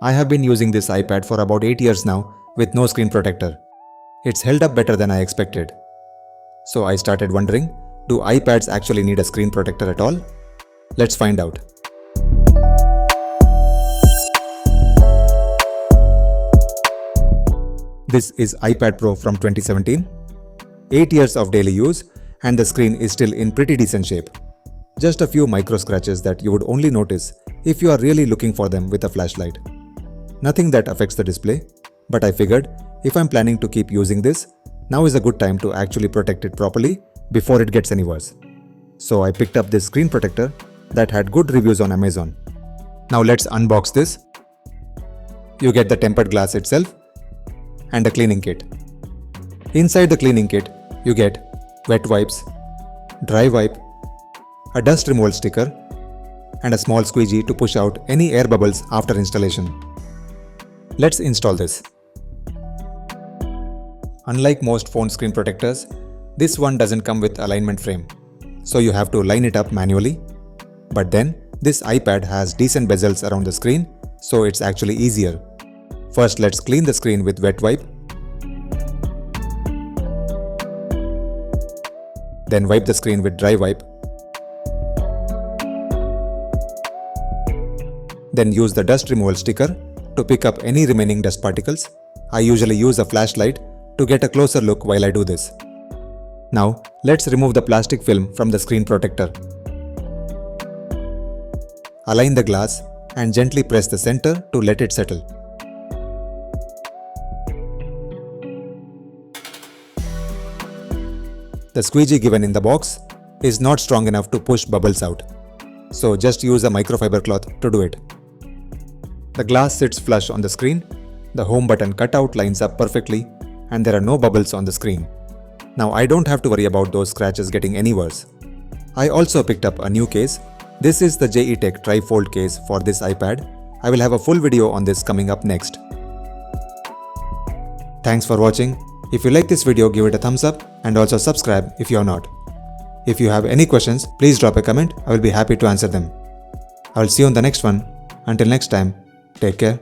I have been using this iPad for about 8 years now with no screen protector. It's held up better than I expected. So I started wondering, do iPads actually need a screen protector at all? Let's find out. This is iPad Pro from 2017. 8 years of daily use and the screen is still in pretty decent shape. Just a few micro scratches that you would only notice if you are really looking for them with a flashlight. Nothing that affects the display, but I figured if I'm planning to keep using this, now is a good time to actually protect it properly before it gets any worse. So I picked up this screen protector that had good reviews on Amazon. Now let's unbox this. You get the tempered glass itself and a cleaning kit. Inside the cleaning kit, you get wet wipes, dry wipe, a dust removal sticker, and a small squeegee to push out any air bubbles after installation. Let's install this. Unlike most phone screen protectors, this one doesn't come with alignment frame, so you have to line it up manually. But then, this iPad has decent bezels around the screen, so it's actually easier. First, let's clean the screen with wet wipe. Then wipe the screen with dry wipe. Then use the dust removal sticker to pick up any remaining dust particles. I usually use a flashlight to get a closer look while I do this. Now, let's remove the plastic film from the screen protector. Align the glass and gently press the center to let it settle. The squeegee given in the box is not strong enough to push bubbles out, so just use a microfiber cloth to do it. The glass sits flush on the screen, the home button cutout lines up perfectly, and there are no bubbles on the screen. Now I don't have to worry about those scratches getting any worse. I also picked up a new case. This is the Digitek tri-fold case for this iPad. I will have a full video on this coming up next. Thanks for watching. If you like this video, give it a thumbs up and also subscribe if you are not. If you have any questions, please drop a comment. I will be happy to answer them. I will see you on the next one. Until next time, take care.